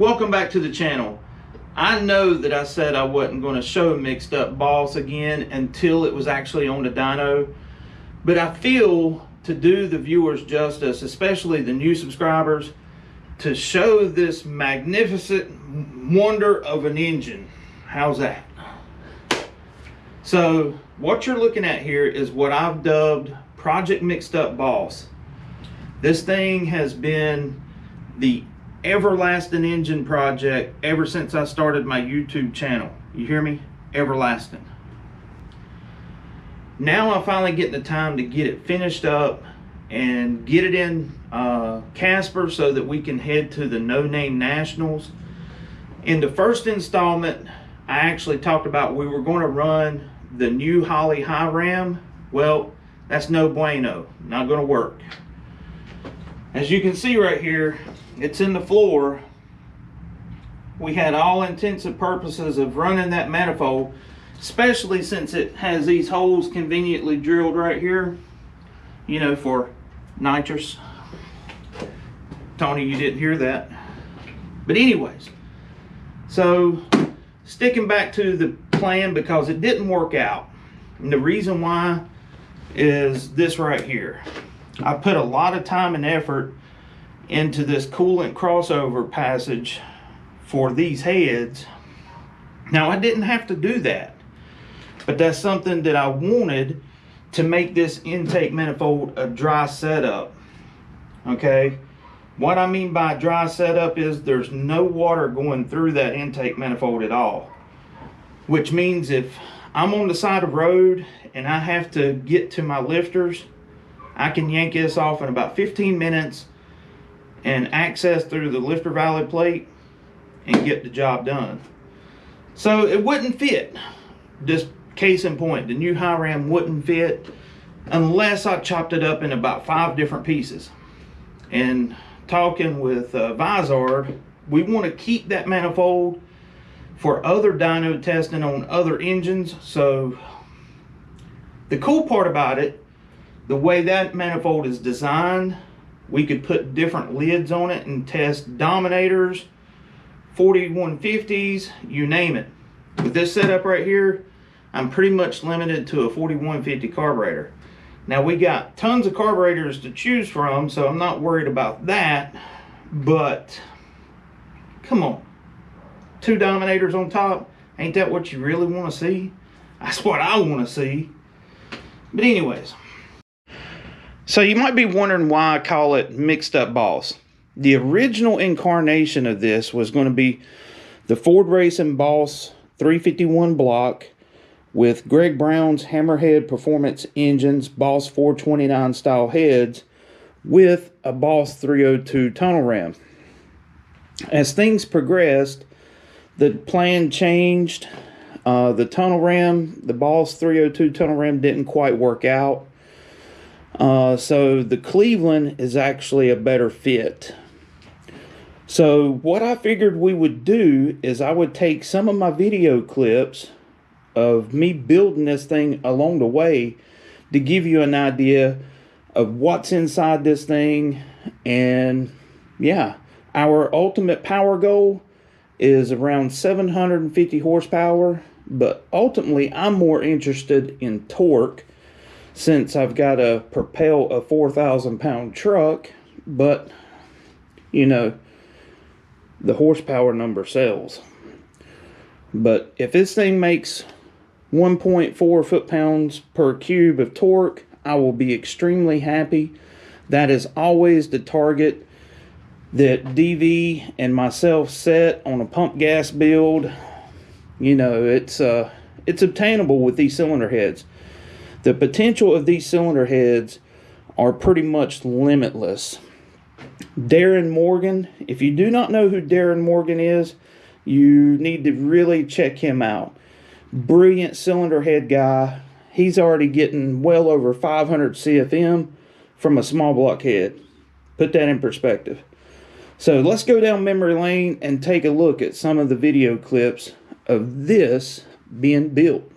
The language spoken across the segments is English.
Welcome back to the channel. I know that I said I wasn't going to show mixed up boss again until it was actually on the dyno, but I feel to do the viewers justice, especially the new subscribers, to show this magnificent wonder of an engine. How's that? So what you're looking at here is what I've dubbed Project Mixed Up Boss. This thing has been the everlasting engine project ever since I started my YouTube channel. You hear me? Everlasting. Now I finally get the time to get it finished up and get it in Casper so that we can head to the No Name Nationals. In the first installment, I actually talked about we were going to run the new Holley high ram. Well, that's no bueno, not going to work. As you can see right here, it's in the floor. We had all intents and purposes of running that manifold, especially since it has these holes conveniently drilled right here, you know, for nitrous. Tony, you didn't hear that. But anyways, so sticking back to the plan, because it didn't work out. And the reason why is this right here. I put a lot of time and effort into this coolant crossover passage for these heads. Now, I didn't have to do that, but that's something that I wanted to make this intake manifold a dry setup. Okay, what I mean by dry setup is there's no water going through that intake manifold at all, which means if I'm on the side of road and I have to get to my lifters, I can yank this off in about 15 minutes and access through the lifter valley plate and get the job done. So it wouldn't fit. Just case in point, the new high ram wouldn't fit unless I chopped it up in about 5 different pieces. And talking with Vizard, we want to keep that manifold for other dyno testing on other engines. So the cool part about it, the way that manifold is designed, we could put different lids on it and test Dominators, 4150s, you name it. With this setup right here, I'm pretty much limited to a 4150 carburetor. Now, we got tons of carburetors to choose from, so I'm not worried about that, but come on, 2 Dominators on top, ain't that what you really want to see? That's what I want to see. But anyways, so you might be wondering why I call it Mixed Up Boss. The original incarnation of this was going to be the Ford Racing Boss 351 block with Greg Brown's Hammerhead Performance Engines Boss 429 style heads with a Boss 302 tunnel ram. As things progressed, the plan changed. The tunnel ram, the Boss 302 tunnel ram didn't quite work out. So the Cleveland is actually a better fit. So what I figured we would do is I would take some of my video clips of me building this thing along the way to give you an idea of what's inside this thing. And yeah, our ultimate power goal is around 750 horsepower, but ultimately I'm more interested in torque, since I've got to propel a 4,000 pound truck. But you know, the horsepower number sells. But if this thing makes 1.4 foot-pounds per cube of torque, I will be extremely happy. That is always the target that DV and myself set on a pump gas build. You know, it's obtainable with these cylinder heads. The potential of these cylinder heads are pretty much limitless. Darren Morgan, if you do not know who Darren Morgan is, you need to really check him out. Brilliant cylinder head guy. He's already getting well over 500 CFM from a small block head. Put that in perspective. So let's go down memory lane and take a look at some of the video clips of this being built.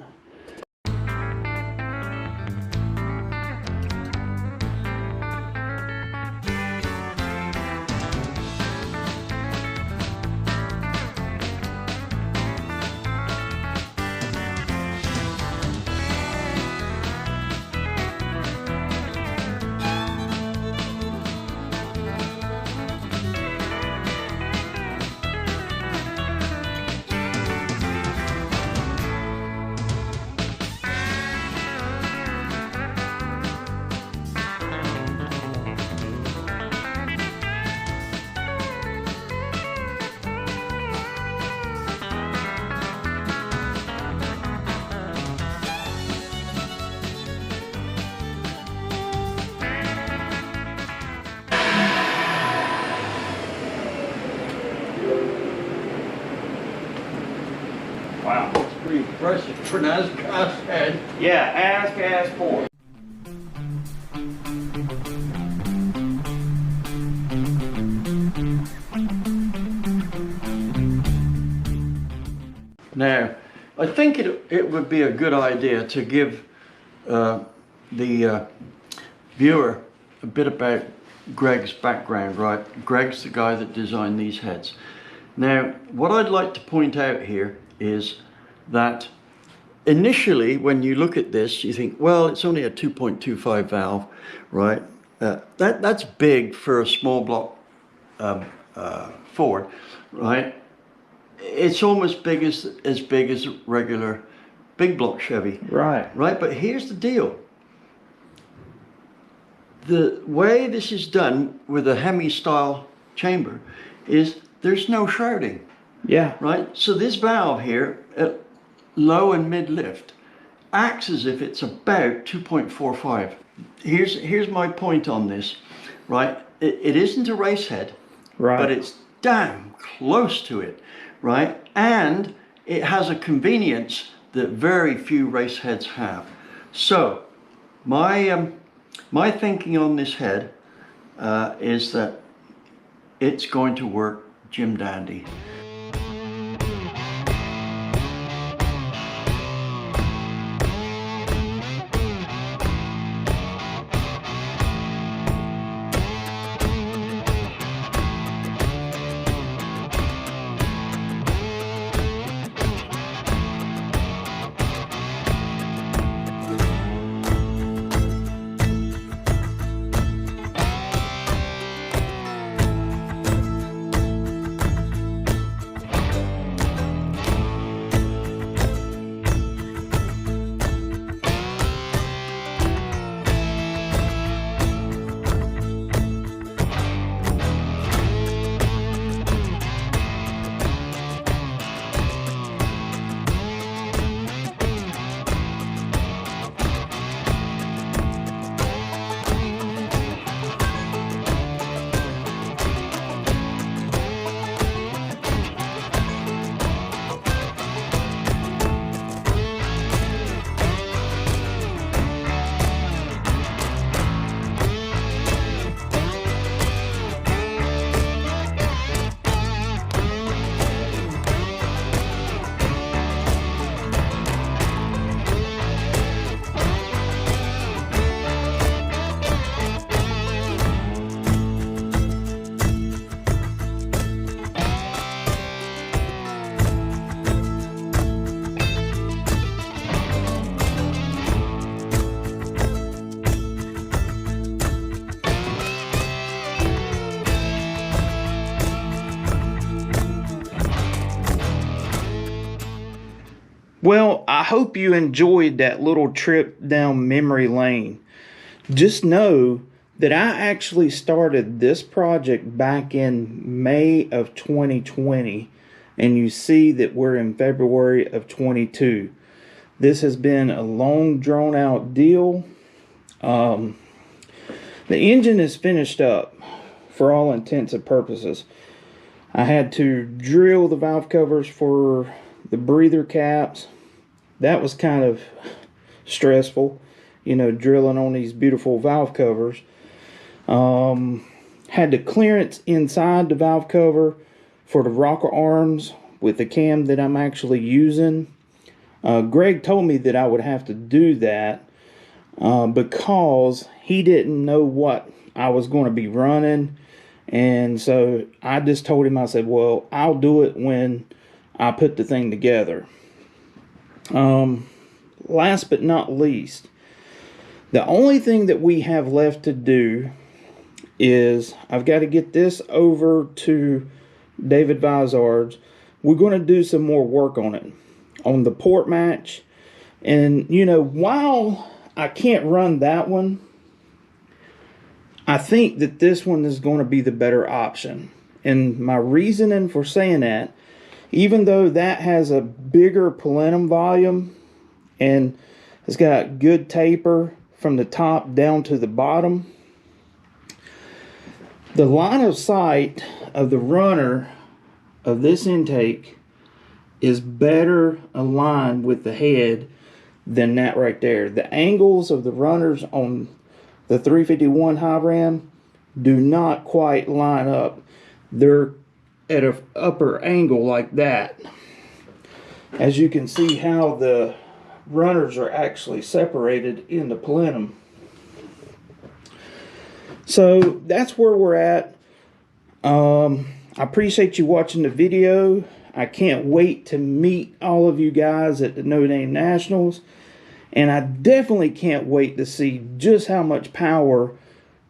press it for an as-cast head. Yeah, as-cast port. Now, I think it would be a good idea to give the viewer a bit about Greg's background, right? Greg's the guy that designed these heads. Now, what I'd like to point out here is that initially, when you look at this, you think, well, it's only a 2.25 valve, right? That's big for a small block Ford, right? It's almost as big as a regular big block Chevy. Right. Right, but here's the deal. The way this is done with a Hemi style chamber is there's no shrouding. Yeah. Right, so this valve here at low and mid lift acts as if it's about 2.45. Here's my point on this, right? It isn't a race head, right, but it's damn close to it. Right, and it has a convenience that very few race heads have. So, my thinking on this head is that it's going to work Jim Dandy. Well, I hope you enjoyed that little trip down memory lane. Just know that I actually started this project back in May of 2020, and you see that we're in February of 22. This has been a long, drawn-out deal. The engine is finished up for all intents and purposes. I had to drill the valve covers for the breather caps. That was kind of stressful, you know, drilling on these beautiful valve covers. Had the clearance inside the valve cover for the rocker arms with the cam that I'm actually using. Greg told me that I would have to do that because he didn't know what I was going to be running. And so I just told him, I said, well, I'll do it when I put the thing together. Last but not least, the only thing that we have left to do is I've got to get this over to David Vizard's. We're going to do some more work on it, on the port match. And, you know, while I can't run that one, I think that this one is going to be the better option. And my reasoning for saying that, even though that has a bigger plenum volume and it's got good taper from the top down to the bottom, the line of sight of the runner of this intake is better aligned with the head than that right there. The angles of the runners on the 351 high ram do not quite line up. They're at an upper angle like that. As you can see how the runners are actually separated in the plenum. So that's where we're at. I appreciate you watching the video. I can't wait to meet all of you guys at the No Name Nationals. And I definitely can't wait to see just how much power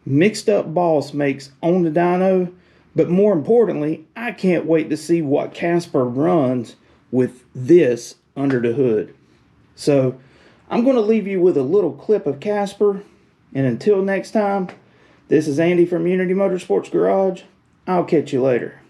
Mixed Up Boss makes on the dyno. But more importantly, I can't wait to see what Casper runs with this under the hood. So I'm going to leave you with a little clip of Casper. And until next time, this is Andy from Unity Motorsports Garage. I'll catch you later.